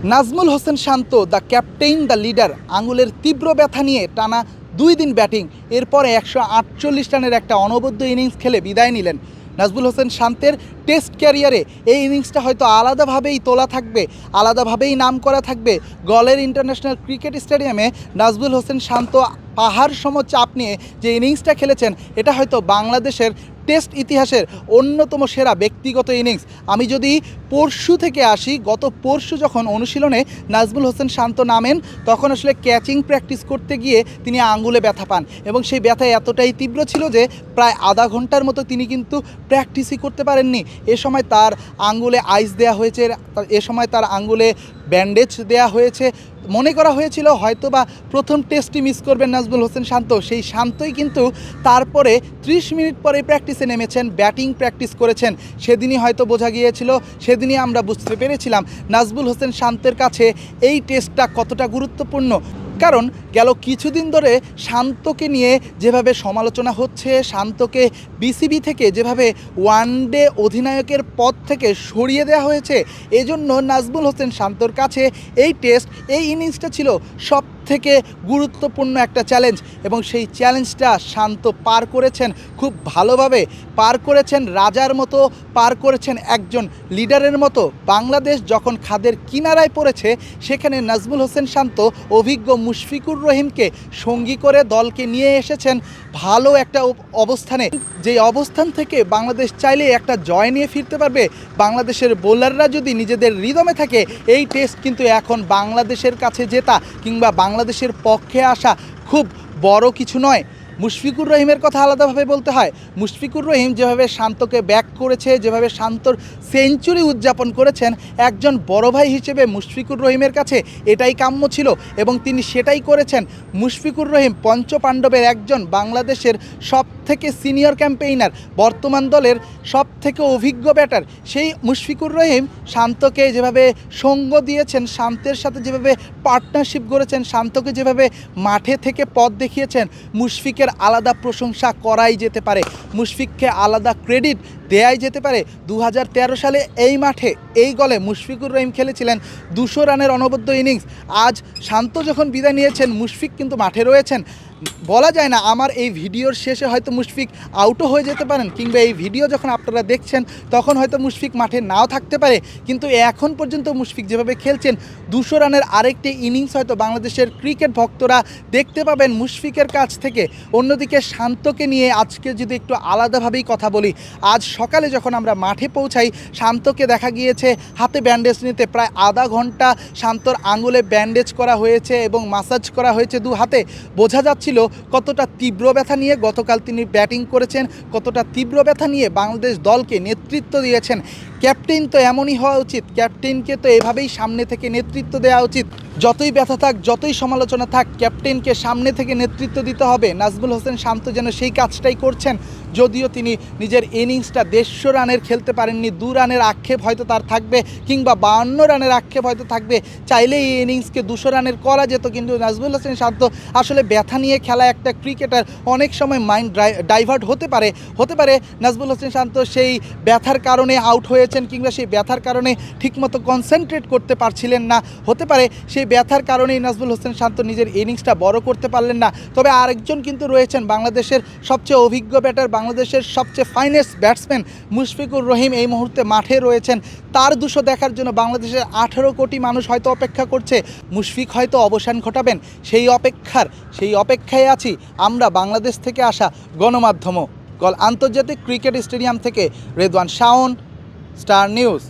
Nazmul Hossain Shanto the captain the leader আঙুলের তীব্র ব্যথা নিয়ে টানা 2 দিন ব্যাটিং, এরপরে 148 রানের একটা অনবদ্য ইনিংস খেলে বিদায় নিলেন। নাজমুল হোসেন শান্তের টেস্ট ক্যারিয়ারে এই ইনিংসটা হয়তো আলাদাভাবেই তোলা থাকবে, আলাদাভাবেই নাম করা থাকবে। গলের ইন্টারন্যাশনাল ক্রিকেট স্টেডিয়ামে নাজমুল হোসেন শান্ত পাহাড় সম চাপ নিয়ে যে ইনিংসটা খেলেছেন, এটা হয়তো বাংলাদেশের টেস্ট ইতিহাসের অন্যতম সেরা ব্যক্তিগত ইনিংস। আমি যদি পরশু থেকে আসি, গত পরশু যখন অনুশীলনে নাজমুল হোসেন শান্ত নামেন, তখন আসলে ক্যাচিং প্র্যাকটিস করতে গিয়ে তিনি আঙ্গুলে ব্যথা পান এবং সেই ব্যথা এতটাই তীব্র ছিল যে প্রায় আধা ঘন্টার মতো তিনি কিন্তু প্র্যাকটিসই করতে পারেননি। এ সময় তার আঙ্গুলে আইস দেওয়া হয়েছে, এ সময় তার আঙ্গুলে ব্যান্ডেজ দেওয়া হয়েছে। মনে করা হয়েছিল হয়তোবা প্রথম টেস্টই মিস করবেন নাজমুল হোসেন শান্ত। সেই শান্তই কিন্তু তারপরে 30 মিনিট পরে প্র্যাকটিসে নেমেছেন, ব্যাটিং প্র্যাকটিস করেছেন। সেদিনই হয়তো বোঝা গিয়েছিল, সেদিনই আমরা বুঝতে পেরেছিলাম নাজমুল হোসেন শান্তের কাছে এই টেস্টটা কতটা গুরুত্বপূর্ণ। কারণ গেল কিছুদিন ধরে শান্তকে নিয়ে যেভাবে সমালোচনা হচ্ছে, শান্তকে বিসিবি থেকে যেভাবে ওয়ানডে অধিনায়কের পদ থেকে সরিয়ে দেওয়া হয়েছে, এজন্য নাজমুল হোসেন শান্তর কাছে এই টেস্ট, এই ইনিংসটা ছিল সব থেকে গুরুত্বপূর্ণ একটা চ্যালেঞ্জ এবং সেই চ্যালেঞ্জটা শান্ত পার করেছেন, খুব ভালোভাবে পার করেছেন, রাজার মতো পার করেছেন, একজন লিডারের মতো। বাংলাদেশ যখন খাদের কিনারায় পড়েছে, সেখানে নাজমুল হোসেন শান্ত অভিজ্ঞ মুশফিকুর রহিমকে সঙ্গী করে দলকে নিয়ে এসেছেন ভালো একটা অবস্থানে, যেই অবস্থান থেকে বাংলাদেশ চাইলে একটা জয় নিয়ে ফিরতে পারবে। বাংলাদেশের বোলাররা যদি নিজেদের রিদমে থাকে, এই টেস্ট কিন্তু এখন বাংলাদেশের কাছে জেতা কিংবা বাংলাদেশের পক্ষে আসা খুব বড় কিছু নয়। মুশফিকুর রহিমের কথা আলাদাভাবে বলতে হয়। মুশফিকুর রহিম যেভাবে শান্তকে ব্যাক করেছে, যেভাবে শান্তর সেঞ্চুরি উদযাপন করেছেন, একজন বড় ভাই হিসেবে মুশফিকুর রহিমের কাছে এটাই কাম্য ছিল এবং তিনি সেটাই করেছেন। মুশফিকুর রহিম পঞ্চপাণ্ডবের একজন, বাংলাদেশের সব থেকে সিনিয়র ক্যাম্পেইনার, বর্তমান দলের সব থেকে অভিজ্ঞ ব্যাটার। সেই মুশফিকুর রহিম শান্তকে যেভাবে সঙ্গ দিয়েছেন, শান্তের সাথে যেভাবে পার্টনারশিপ গড়েছেন, শান্তকে যেভাবে মাঠে থেকে পথ দেখিয়েছেন, মুশফিকের আলাদা প্রশংসা করাই যেতে পারে, মুশফিককে আলাদা ক্রেডিট দেয়াই যেতে পারে। 2013 সালে এই মাঠে এই গলে মুশফিকুর রহিম খেলেছিলেন 200 রানের অনবদ্য ইনিংস। আজ শান্ত যখন বিদায় নিয়েছেন, মুশফিক কিন্তু মাঠে রয়েছেন। বলা যায় না, আমার এই ভিডিওর শেষে হয়তো মুশফিক আউটও হয়ে যেতে পারেন, কিংবা এই ভিডিও যখন আপনারা দেখছেন তখন হয়তো মুশফিক মাঠে নাও থাকতে পারে, কিন্তু এখন পর্যন্ত মুশফিক যেভাবে খেলছেন, 200 রানের আরেকটি ইনিংস হয়তো বাংলাদেশের ক্রিকেট ভক্তরা দেখতে পাবেন মুশফিকের কাছ থেকে। অন্যদিকে শান্তকে নিয়ে আজকে যদি একটু আলাদাভাবেই কথা বলি, আজ সকালে যখন আমরা মাঠে পৌঁছাই, শান্তকে দেখা গিয়েছে হাতে ব্যান্ডেজ নিতে। প্রায় আধা ঘন্টা শান্তর আঙুলে ব্যান্ডেজ করা হয়েছে এবং মাসাজ করা হয়েছে দু হাতে। বোঝা যাচ্ছিল কতটা তীব্র ব্যথা নিয়ে গতকাল তিনি ব্যাটিং করেছেন, কতটা তীব্র ব্যথা নিয়ে বাংলাদেশ দলকে নেতৃত্ব দিয়েছেন। ক্যাপ্টেন তো এমনই হওয়া উচিত, ক্যাপ্টেনকে তো এভাবেই সামনে থেকে নেতৃত্ব দেওয়া উচিত। যতই ব্যথা থাক, যতই সমালোচনা থাক, ক্যাপ্টেনকে সামনে থেকে নেতৃত্ব দিতে হবে। নাজমুল হোসেন শান্ত যেন সেই কাজটাই করছেন। যদিও তিনি নিজের ইনিংসটা 150 রানের খেলতে পারেননি, 2 রানের আক্ষেপ হয়তো তার থাকবে, কিংবা 52 রানের আক্ষেপ হয়তো থাকবে। চাইলে এই ইনিংসকে 200 রানের করা যেত, কিন্তু নাজমুল হোসেন শান্ত আসলে ব্যথা নিয়ে খেলা একটা ক্রিকেটার, অনেক সময় মাইন্ড ডাইভার্ট হতে পারে। নাজমুল হোসেন শান্ত সেই ব্যথার কারণে আউট হয়েছেন, কিংবা সেই ব্যথার কারণে ঠিকমতো কনসেন্ট্রেট করতে পারছিলেন না। হতে পারে সেই ব্যথার কারণেই নাজমুল হোসেন শান্ত নিজের ইনিংসটা বড় করতে পারলেন না। তবে আরেকজন কিন্তু রয়েছেন, বাংলাদেশের সবচেয়ে অভিজ্ঞ ব্যাটার, বাংলাদেশের সবচেয়ে ফাইনেস্ট ব্যাটসম্যান মুশফিকুর রহিম এই মুহূর্তে মাঠে রয়েছেন। তার 200 দেখার জন্য বাংলাদেশের 18 কোটি মানুষ হয়তো অপেক্ষা করছে। মুশফিক হয়তো অবসান ঘটাবেন, সেই অপেক্ষায় আছি আমরা, বাংলাদেশ থেকে আসা গণমাধ্যমও। আন্তর্জাতিক ক্রিকেট স্টেডিয়াম থেকে রেদওয়ান শাওন, স্টার নিউজ।